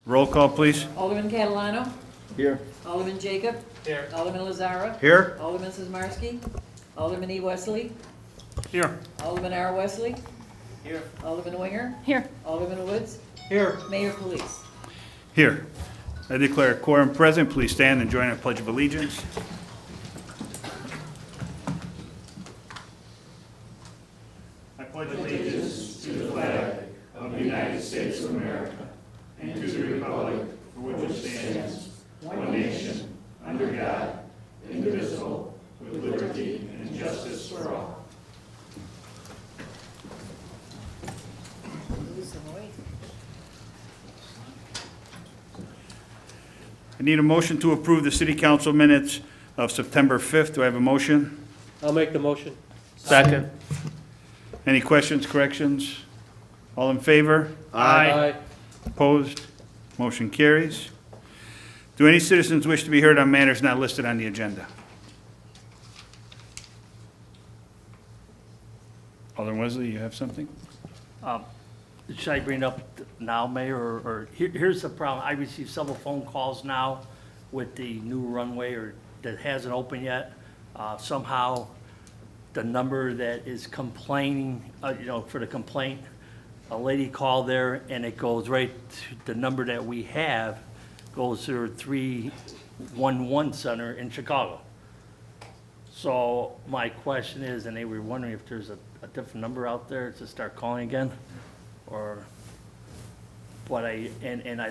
Roll call, please. Alderman Catalano. Here. Alderman Jacob. Here. Alderman Lazara. Here. Alderman Sizmarsky. Alderman E. Wesley. Here. Alderman R. Wesley. Here. Alderman Winger. Here. Alderman Woods. Here. Mayor Police. Here. I declare a quorum present. Please stand and join in the Pledge of Allegiance. I pledge allegiance to the flag of the United States of America and to the republic for which it stands, one nation, under God, indivisible, with liberty and justice for all. I need a motion to approve the city council minutes of September 5th. Do I have a motion? I'll make the motion. Second. Any questions, corrections? All in favor? Aye. Opposed? Motion carries. Do any citizens wish to be heard on matters not listed on the agenda? Alderman Wesley, you have something? Should I bring it up now, Mayor, or here's the problem. I received several phone calls now with the new runway that hasn't opened yet. Somehow, the number that is complaining, for the complaint, a lady called there and it goes right to the number that we have, goes to her 311 center in Chicago. So my question is, and they were wondering if there's a different number out there to start calling again? But I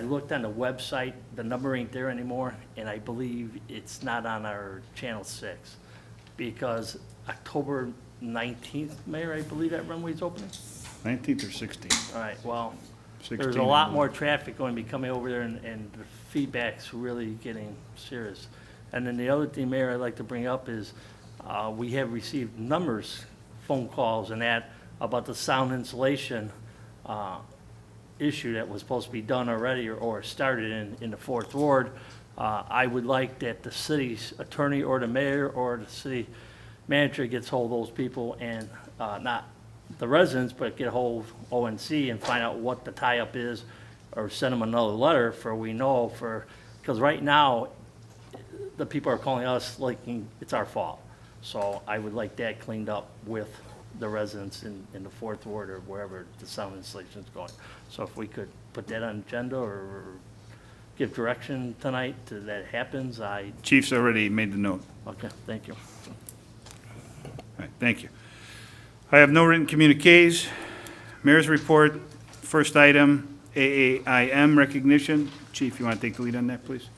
looked on the website, the number ain't there anymore, and I believe it's not on our Channel 6. Because October 19th, Mayor, I believe that runway's opening? 19th or 16th? All right, well, 16th, there's a I lot believe. more traffic going to be coming over there, and the feedback's really getting serious. And then the other thing, Mayor, I'd like to bring up is, we have received numbers, phone calls and that, about the sound insulation issue that was supposed to be done already or started in the Fourth Ward. I would like that the city's attorney or the mayor or the city manager gets hold of those people and not the residents, but get hold of ONC and find out what the tie-up is, or send them another letter because right now, the people are calling us like it's our fault. So I would like that cleaned up with the residents in the Fourth Ward or wherever the sound installation is going. So if we could put that on agenda or give direction tonight to that happens, Chief's already made the note. okay, thank you. All right, thank you. I have no written communiques. Mayor's report, first item, AAIM recognition. Chief, you want to take the lead on that, please?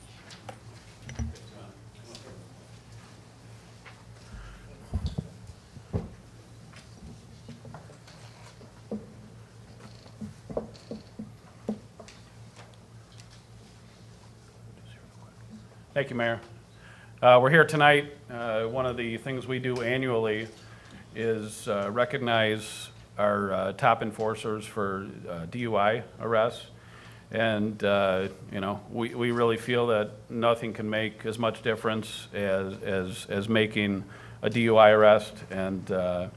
Thank you, Mayor. We're here tonight. One of the things we do annually is recognize our top enforcers for DUI arrests. And, we really feel that nothing can make as much difference as making a DUI arrest. And,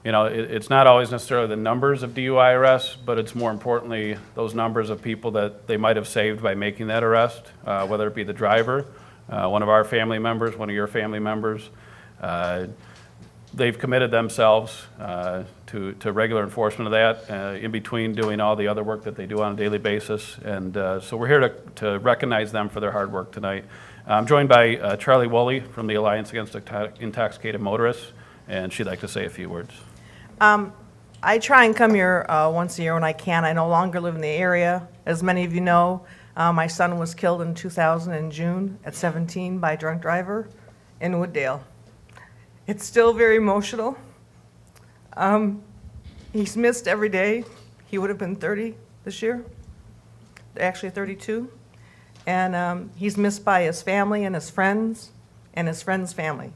it's not always necessarily the numbers of DUI arrests, but it's more importantly those numbers of people that they might have saved by making that arrest, whether it be the driver, one of our family members, one of your family members. They've committed themselves to regular enforcement of that in between doing all the other work that they do on a daily basis. And so we're here to recognize them for their hard work tonight. I'm joined by Charlie Woolley from the Alliance Against Intoxicated Motorists, and she'd like to say a few words. I try and come here once a year when I can. I no longer live in the area. As many of you know, my son was killed in 2000 in June at 17 by a drunk driver in Wooddale. It's still very emotional. He's missed every day. He would have been 30 this year, actually 32. And he's missed by his family and his friends family.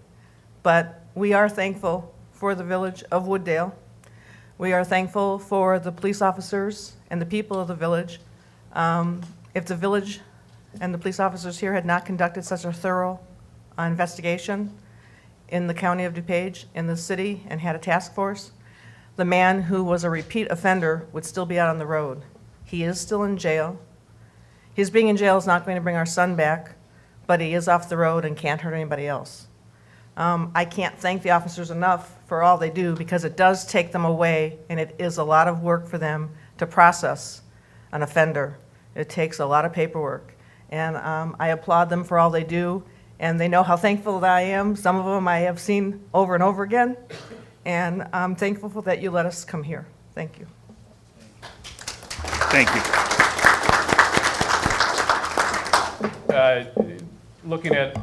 But we are thankful for the village of Wooddale. We are thankful for the police officers and the people of the village. If the village and the police officers here had not conducted such a thorough investigation in the county of DuPage, in the city, and had a task force, the man who was a repeat offender would still be out on the road. He is still in jail. His being in jail is not going to bring our son back, but he is off the road and can't hurt anybody else. I can't thank the officers enough for all they do, because it does take them away, and it is a lot of work for them to process an offender. It takes a lot of paperwork, and I applaud them for all they do, and they know how thankful that I am. Some of them I have seen over and over again, and I'm thankful for that you let us come here. Thank you. Thank you. Looking at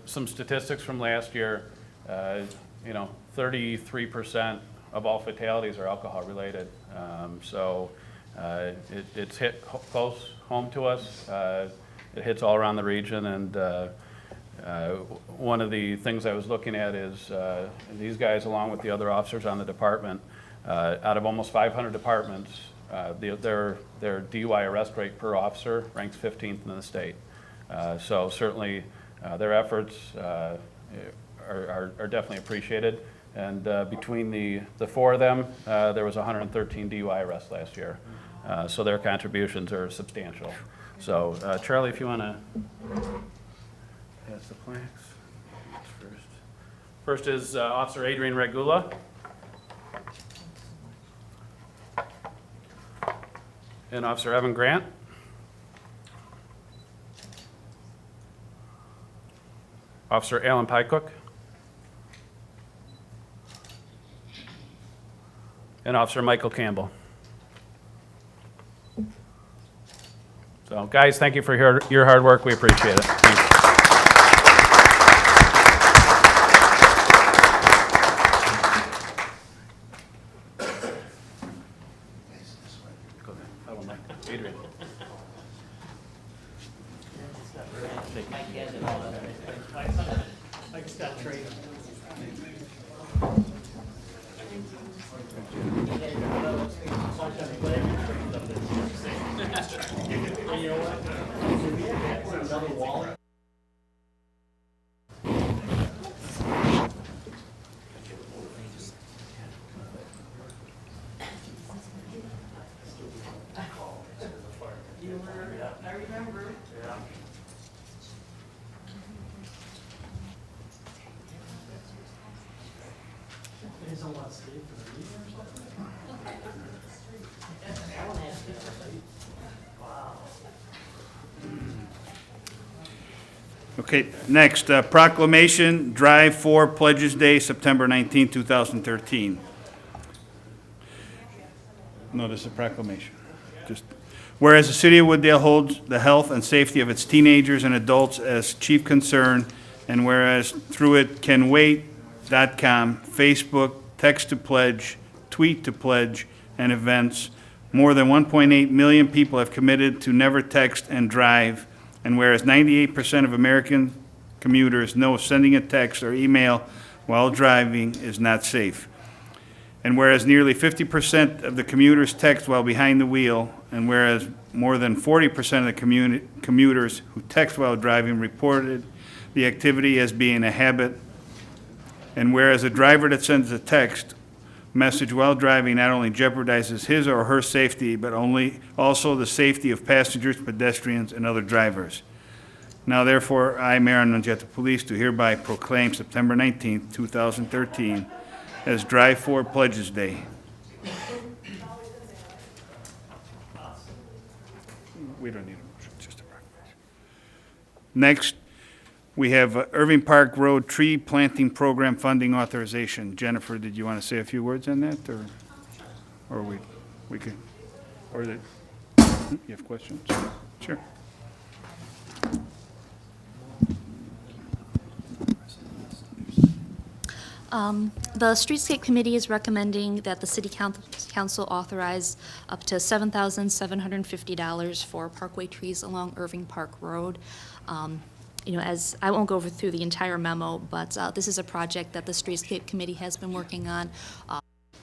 some statistics from last year, 33% of all fatalities are alcohol-related. So it's hit close home to us. It hits all around the region, and one of the things I was looking at is these guys, along with the other officers on the department, out of almost 500 departments, their DUI arrest rate per officer ranks 15th in the state. So certainly their efforts are definitely appreciated. And between the four of them, there was 113 DUI arrests last year. So their contributions are substantial. So Charlie, if you want to pass the plaques. First is Officer Adrian Regula. And Officer Evan Grant. Officer Alan Pycook. And Officer Michael Campbell. So guys, thank you for your hard work. We appreciate it. Thank you. Go ahead. Follow Mike. Adrian. Okay, next, proclamation, Drive for Pledges Day, September 19, 2013. No, this is a proclamation. Just, whereas the city of Wooddale holds the health and safety of its teenagers and adults as chief concern, and whereas through it canwait.com, Facebook, text to pledge, tweet to pledge, and events, more than 1.8 million people have committed to never text and drive. And whereas 98% of American commuters know sending a text or email while driving is not safe. And whereas nearly 50% of the commuters text while behind the wheel, and whereas more than 40% of the commuters who text while driving reported the activity as being a habit, and whereas a driver that sends a text message while driving not only jeopardizes his or her safety, but also the safety of passengers, pedestrians, and other drivers. Now therefore, I, Mayor Annunziata Police, do hereby proclaim September 19th, 2013 as Drive For Pledges Day. We don't need a motion, just a proclamation. Next, we have Irving Park Road Tree Planting Program Funding Authorization. Jennifer, did you want to say a few words on that, or we could, or is it, you have questions? Sure. The Streetscape Committee is recommending that the City Council authorize up to $7,750 for parkway trees along Irving Park Road. As I won't go through the entire memo, but this is a project that the Streetscape Committee has been working on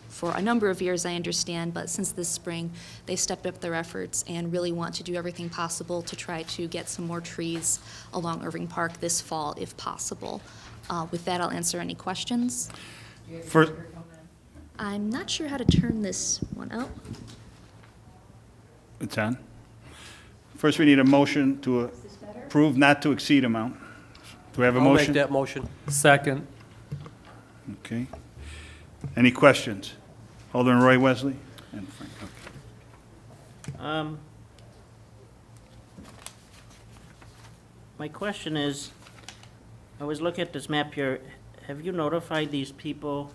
for a number of years, I understand, but since this spring, they stepped up their efforts and really want to do everything possible to try to get some more trees along Irving Park this fall, if possible. With that, I'll answer any questions. I'm not sure how to turn this one out. It's on. First, we need a motion to approve not to exceed amount. Do we have a I'll make motion? that motion. Second. Okay. Any questions? Alderman Roy Wesley? And Frank, okay. My question is, I was looking at this map here, have you notified these people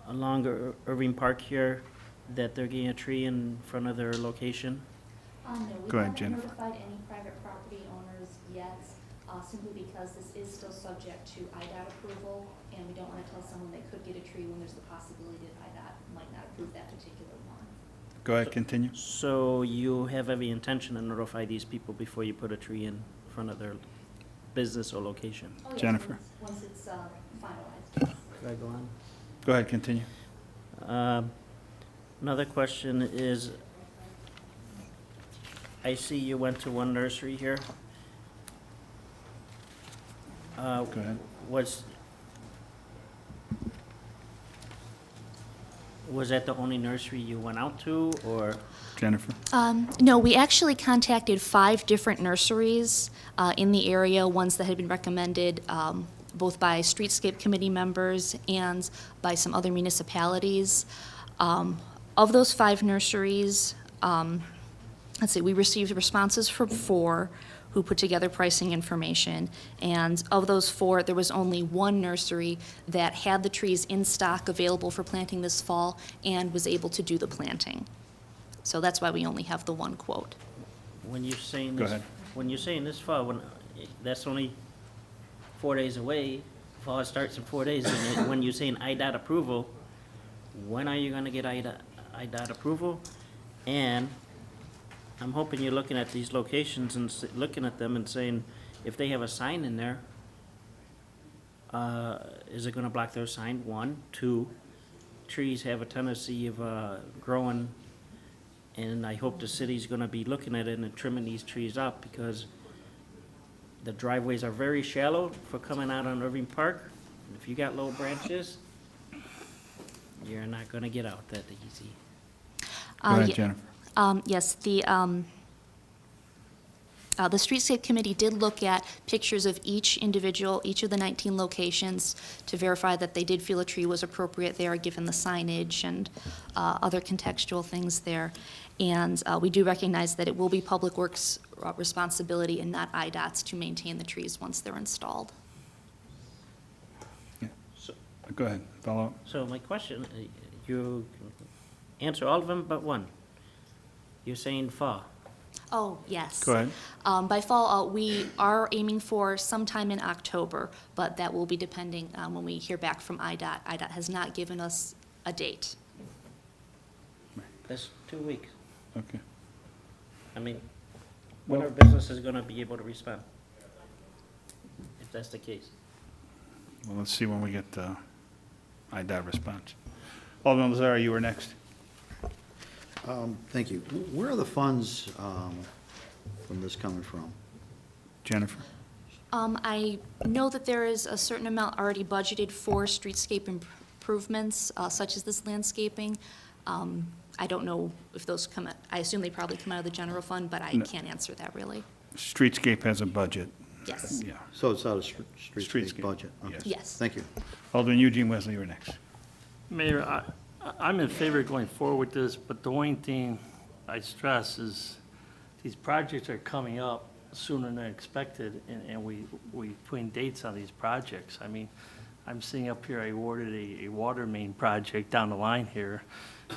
along Irving Park here that they're getting a tree in front of their location? No, Go we ahead, haven't Jennifer. notified any private property owners yet, simply because this is still subject to IDOT approval, and we don't want to tell someone they could get a tree when there's the possibility that IDOT might not approve that particular one. Go ahead, continue. So you have every intention to notify these people before you put a tree in front of their business or location? Oh, yes, Jennifer. Once it's finalized. Could I go on? Go ahead, continue. Another question is, I see you went to one nursery here. Go ahead. Was that the only nursery you went out to, or? Jennifer? No, we actually contacted 5 different nurseries in the area, ones that had been recommended both by streetscape committee members and by some other municipalities. Of those 5 nurseries, let's see, we received responses from 4 who put together pricing information, and of those 4, there was only 1 nursery that had the trees in stock available for planting this fall and was able to do the planting. So that's why we only have the 1 quote. When you're saying Go this, ahead. when you're saying this fall, that's only 4 days away. Fall starts in 4 days. And when you're saying IDOT approval, when are you gonna get IDOT approval? And I'm hoping you're looking at these locations and looking at them and saying, if they have a sign in there, is it gonna block their sign? 1, 2, trees have a tendency of growing, and I hope the city's gonna be looking at it and trimming these trees up, because the driveways are very shallow for coming out on Irving Park. If you got low branches, you're not gonna get out that easy. Go ahead, Ye- Jennifer. Yes, the Streetscape Committee did look at pictures of each individual, each of the 19 locations, to verify that they did feel a tree was appropriate there, given the signage and other contextual things there. And we do recognize that it will be Public Works' responsibility and not IDOT's to maintain the trees once they're installed. Go ahead, follow up. So my question, you answer all of them but one. You're saying fall. Oh, yes. Go ahead. By fall, we are aiming for sometime in October, but that will be depending when we hear back from IDOT. IDOT has not given us a date. That's 2 weeks. Okay. I mean, when are businesses gonna be able to respond? If that's the case. Well, let's see when we get the IDOT response. Alderman Lazara, you were next. Thank you. Where are the funds from this coming from? Jennifer? I know that there is a certain amount already budgeted for streetscape improvements, such as this landscaping. I don't know if those come, I assume they probably come out of the general fund, but I No. can't answer that really. Streetscape has a budget. Yes. Yeah. So it's out of streetscape Streetscape, budget? Okay. yes. Yes. Thank you. Alderman Eugene Wesley, you were next. Mayor, I'm in favor of going forward with this, but the only thing I stress is these projects are coming up sooner than expected, and we putting dates on these projects. I mean, I'm seeing up here, I awarded a water main project down the line here,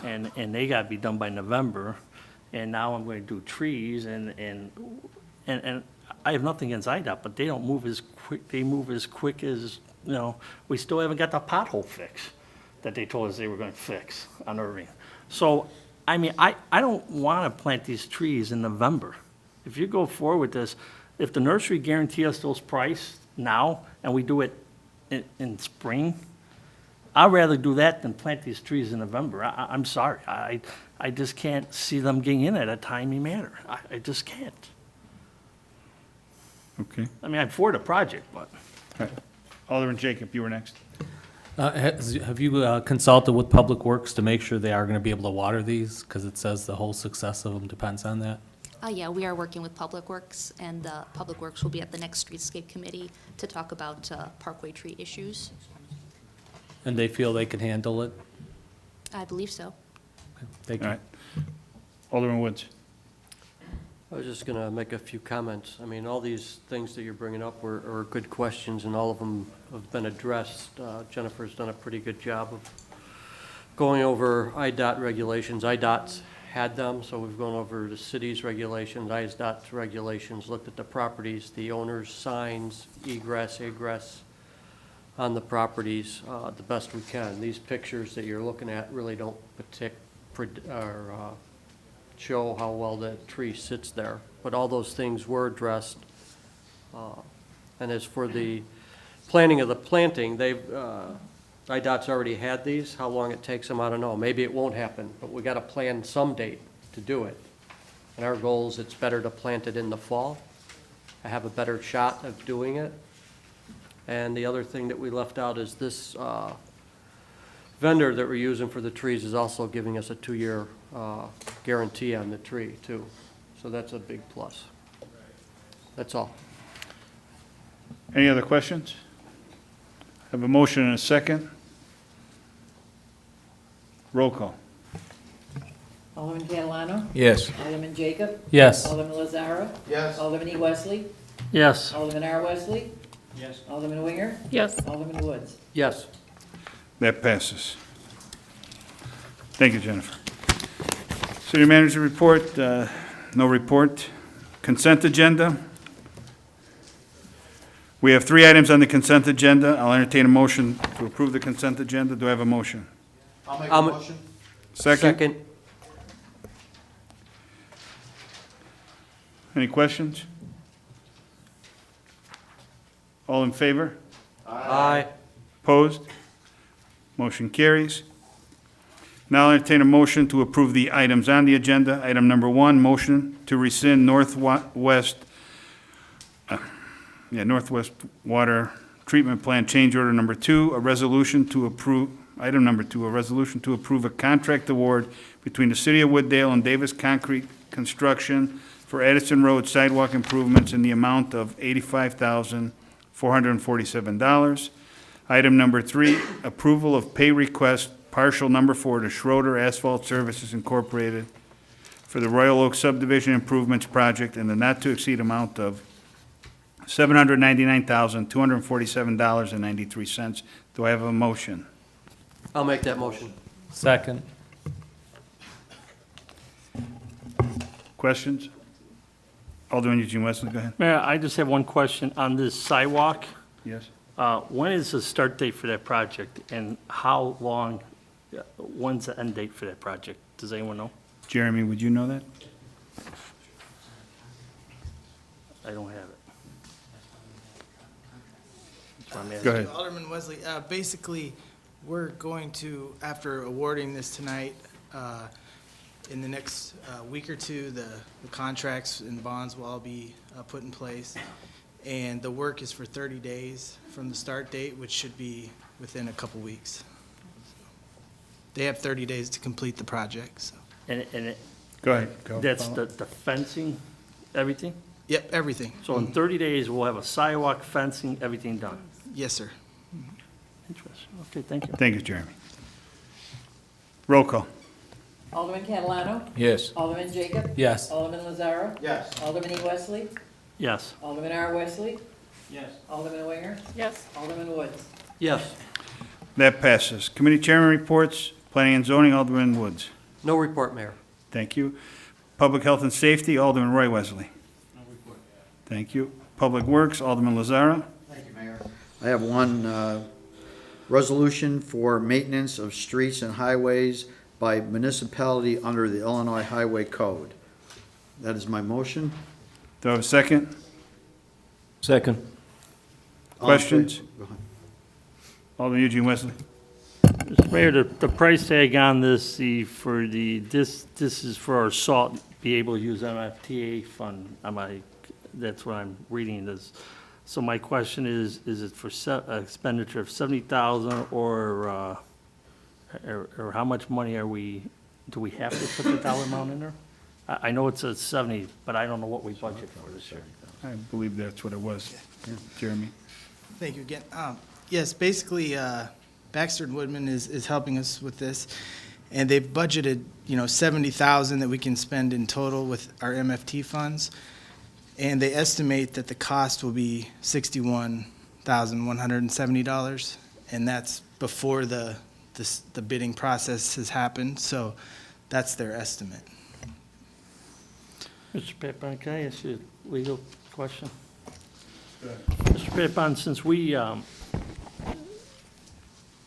and they gotta be done by November, and now I'm going to do trees, and I have nothing against IDOT, but they don't move as quick as, you know, we still haven't got the pothole fix that they told us they were gonna fix on Irving. So, I mean, I don't wanna plant these trees in November. If you go forward with this, if the nursery guarantee us those price now, and we do it in spring, I'd rather do that than plant these trees in November. I'm sorry, I just can't see them getting in at a timely manner. I just can't. Okay. I mean, I'm for the project, but. All right. Alderman Jacob, you were next. Have you consulted with Public Works to make sure they are going to be able to water these? Because it says the whole success of them depends on that. Yeah, we are working with Public Works, and Public Works will be at the next Streetscape Committee to talk about parkway tree issues. And they feel they can handle it? I believe so. Thank All you. right. Alderman Woods. I was just going to make a few comments. I mean, all these things that you're bringing up are good questions, and all of them have been addressed. Jennifer's done a pretty good job of going over IDOT regulations. IDOT's had them, so we've gone over the city's regulations, IDOT's regulations, looked at the properties, the owners' signs, egress on the properties the best we can. These pictures that you're looking at really don't show how well the tree sits there, but all those things were addressed. And as for the planning of the planting, IDOT's already had these. How long it takes them, I don't know. Maybe it won't happen, but we got to plan some date to do it. And our goal is it's better to plant it in the fall. I have a better shot of doing it. And the other thing that we left out is this vendor that we're using for the trees is also giving us a 2-year guarantee on the tree, too. So that's a big plus. That's all. Any other questions? Have a motion and a second. Roll call. Alderman Catalano? Yes. Alderman Jacob? Yes. Alderman Lazara? Yes. Alderman E. Wesley? Yes. Alderman R. Wesley? Yes. Alderman Winger? Yes. Alderman Woods? Yes. That passes. Thank you, Jennifer. City manager report, no report. Consent agenda. We have 3 items on the consent agenda. I'll entertain a motion to approve the consent agenda. Do I have a motion? I'll make Um, a motion. Second? Any questions? All in favor? Aye. Opposed? Motion carries. Now I'll entertain a motion to approve the items on the agenda. Item number 1, motion to rescind Northwest Water Treatment Plant Change Order number 2, a resolution to approve, item number 2, a resolution to approve a contract award between the City of Wooddale and Davis Concrete Construction for Edison Road sidewalk improvements in the amount of $85,447. Item number 3, approval of pay request partial number 4 to Schroeder Asphalt Services Incorporated for the Royal Oak Subdivision Improvements Project in the not-to-exceed amount of $799,247.93. Do I have a motion? I'll make that motion. Second. Questions? Alderman Eugene Wesley, go ahead. Mayor, I just have one question on this sidewalk. Yes? When is the start date for that project, and how long, when's the end date for that project? Does anyone know? Jeremy, would you know that? I don't have it. That's why I'm asking. Go ahead. Alderman Wesley, basically, we're going to, after awarding this tonight, in the next week or two, the contracts and bonds will all be put in place. And the work is for 30 days from the start date, which should be within a couple weeks. They have 30 days to complete the project, so. And Go ahead. Go. that's the fencing, everything? Yep, everything. So in 30 days, we'll have a sidewalk, fencing, everything done? Yes, sir. Interesting. Okay, thank you. Thank you, Jeremy. Roll call. Alderman Catalano? Yes. Alderman Jacob? Yes. Alderman Lazara? Yes. Alderman E. Wesley? Yes. Alderman R. Wesley? Yes. Alderman Winger? Yes. Alderman Woods? Yes. That passes. Committee chairman reports, planning and zoning, Alderman Woods. No report, Mayor. Thank you. Public health and safety, Alderman Roy Wesley. No report. Thank you. Public works, Alderman Lazara. Thank you, Mayor. I have one resolution for maintenance of streets and highways by municipality under the Illinois Highway Code. That is my motion. Do I have a second? Second. Questions? Go ahead. Alderman Eugene Wesley. Mr. Mayor, the price tag on this, this is for our salt, be able to use MFTA fund. That's what I'm reading this. So my question is it for expenditure of 70,000 or how much money do we have to put the dollar amount in there? I know it's a 70, but I don't know what we budget for this year. I believe that's what it was. Jeremy? Thank you again. Yes, basically, Baxter and Woodman is helping us with this, and they've budgeted, $70,000 that we can spend in total with our MFT funds, and they estimate that the cost will be $61,170, and that's before the bidding process has happened, so that's their estimate. Mr. Pittman, can I ask you a legal question? Mr. Pittman, since we,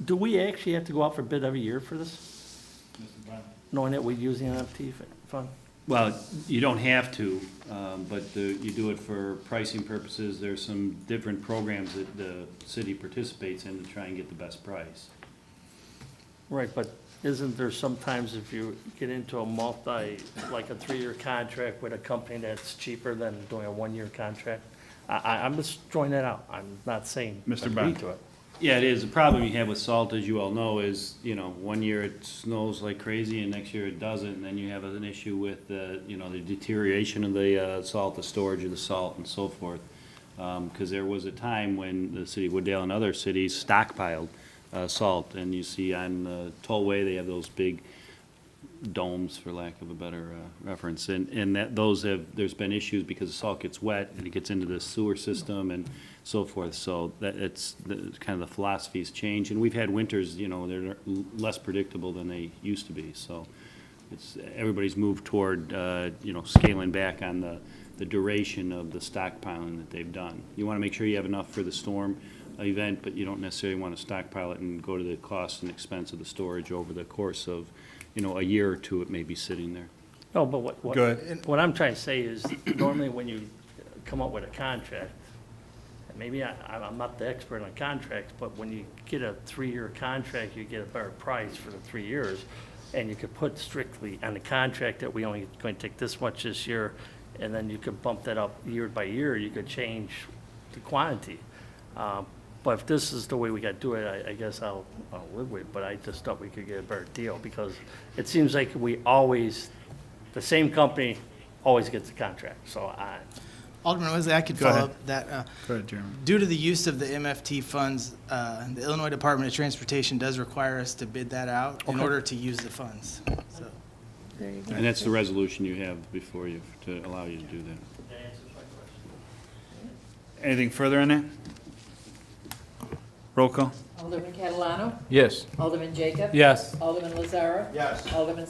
do we actually have to go out for bid every year for this? Knowing that we use the NFT fund? Well, you don't have to, but you do it for pricing purposes. There's some different programs that the city participates in to try and get the best price. Right, but isn't there sometimes if you get into a like a 3-year contract with a company that's cheaper than doing a 1-year contract? I'm just throwing that out. I'm not saying Mr. agree Bond. to it. Yeah, it is. The problem you have with salt, as you all know, is, 1 year it snows like crazy and next year it doesn't. And then you have an issue with the deterioration of the salt, the storage of the salt and so forth. Because there was a time when the city of Wooddale and other cities stockpiled salt. And you see on the tollway, they have those big domes, for lack of a better reference. And there's been issues because the salt gets wet and it gets into the sewer system and so forth. So that kind of the philosophy's changed. And we've had winters, they're less predictable than they used to be. So everybody's moved toward, scaling back on the duration of the stockpiling that they've done. You want to make sure you have enough for the storm event, but you don't necessarily want to stockpile it and go to the cost and expense of the storage over the course of, a year or two it may be sitting there. No, but Go ahead. what I'm trying to say is normally when you come up with a contract, and maybe I'm not the expert on contracts, but when you get a 3-year contract, you get a better price for the 3 years. And you could put strictly on the contract that we only going to take this much this year, and then you could bump that up year by year. You could change the quantity. But if this is the way we got to do it, I guess I'll live with it. But I just thought we could get a better deal because it seems like the same company always gets the contract. So Alderman Wesley, I could Go follow ahead. up that. Go ahead, Jeremy. Due to the use of the MFT funds, the Illinois Department of Transportation does require us to bid that out in Okay. order to use the funds. So, And that's the resolution you have before you to allow you to do that. that answers my question. Anything further on that? Roll call? Alderman Catalano? Yes. Alderman Jacob? Yes. Alderman Lazara? Yes. Alderman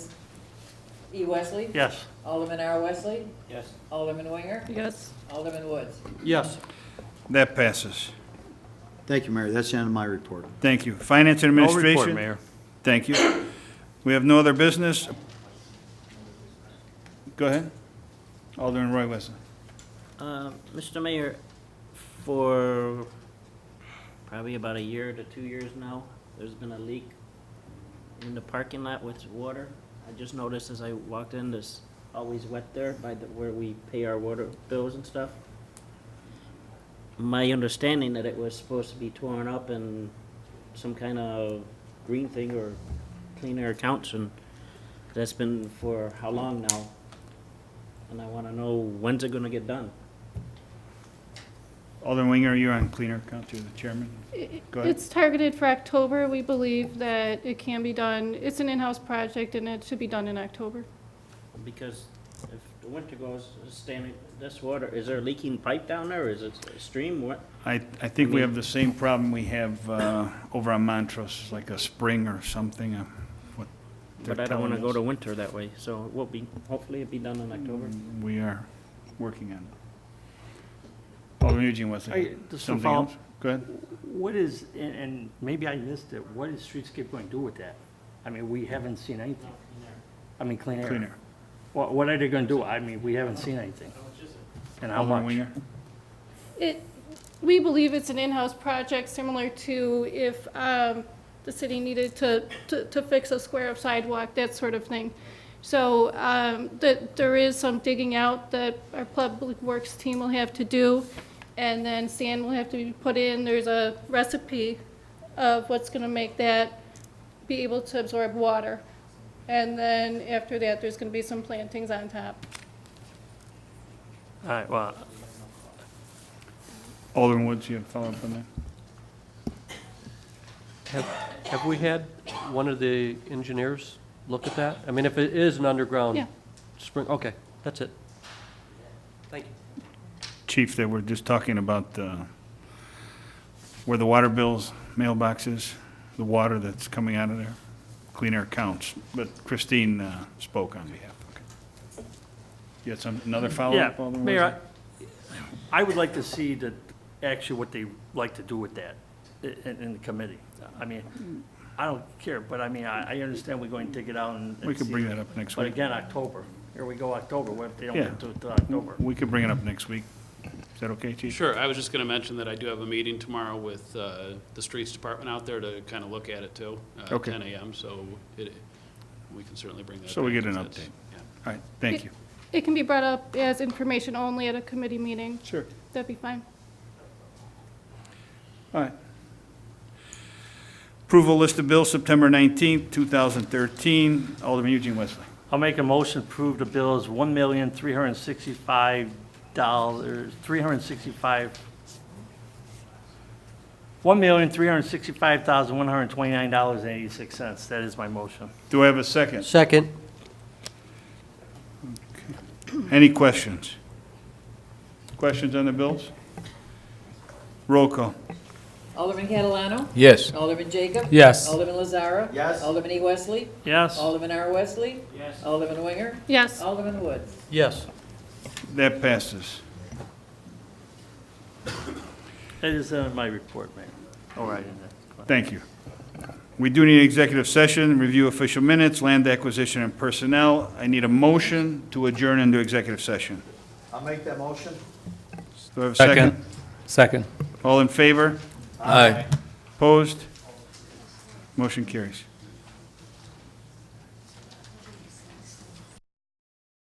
E. Wesley? Yes. Alderman R. Wesley? Yes. Alderman Winger? Yes. Alderman Woods? Yes. That passes. Thank you, Mayor. That's the end of my report. Thank you. Finance and No Administration? report, Mayor. Thank you. We have no other business. Go ahead. Alderman Roy Wilson. Mr. Mayor, for probably about a year to 2 years now, there's been a leak in the parking lot with water. I just noticed as I walked in, there's always wet there by where we pay our water bills and stuff. My understanding that it was supposed to be torn up and some kind of green thing or clean air accounts, and that's been for how long now? And I want to know, when's it going to get done? Alderman Winger, you're on Clean Air Council, the chairman. Go ahead. It's targeted for October. We believe that it can be done. It's an in-house project, and it should be done in October. Because if the winter goes, standing, this water, is there a leaking pipe down there, or is it a stream, what? I think we have the same problem we have over on Montrose, like a spring or something. What they're But I don't want to telling go to us. winter that way, so it will be, hopefully it'll be done in October. We are working on it. Alderman Eugene Wesley. Just to Something follow- else? Go ahead. What is, and maybe I missed it, what is Streetscape going to do with that? I mean, we haven't seen anything. I mean, clean air. Clean Air. What are they going to do? I mean, we haven't seen anything. And how Alderman much? Winger. We believe it's an in-house project, similar to if the city needed to fix a square of sidewalk, that sort of thing. So there is some digging out that our public works team will have to do, and then sand will have to be put in. There's a recipe of what's going to make that be able to absorb water. And then after that, there's gonna be some plantings on top. All right, well, Alderman Woods, you have a follow-up on that? Have we had one of the engineers look at that? I mean, if it is an underground Yeah. spring, okay, that's it. Thank you. Chief, that we're just talking about where the water bills, mailboxes, the water that's coming out of there, clean air counts. But Christine spoke on behalf. Okay. You had another yeah, follow-up, Alderman Woods? Mayor, I would like to see that, actually what they like to do with that in the committee. I mean, I don't care, but I mean, I understand we're going to take it out and. We could see bring it. that up next But week. again, October, here we go, October, what if they don't Yeah. get to it till October? We could bring it up next week. Is that okay, Chief? Sure, I was just gonna mention that I do have a meeting tomorrow with the streets department out there to kind of look at it too. Okay. 10 a.m., so we can certainly bring that. So we back get an if that's- update. yeah. All right, thank you. It can be brought up as information only at a committee meeting. Sure. That'd be fine. All right. Approval list of bills, September 19th, 2013. Alderman Eugene Wesley. I'll make a motion to approve the bills, $1,365, $1,365,129.86. That is my motion. Do I have a second? Second. Any questions? Questions on the bills? Roll call. Alderman Catalano? Yes. Alderman Jacob? Yes. Alderman Lazara? Yes. Alderman E. Wesley? Yes? Alderman R. Wesley? Yes. Alderman Winger? Yes. Alderman Woods? Yes. That passes. That is my report, Mayor. All right. Thank you. We do need executive session, review official minutes, land acquisition and personnel. I need a motion to adjourn into executive session. I'll make that motion. Do I have a second? Second. All in favor? Aye. Opposed? Motion carries.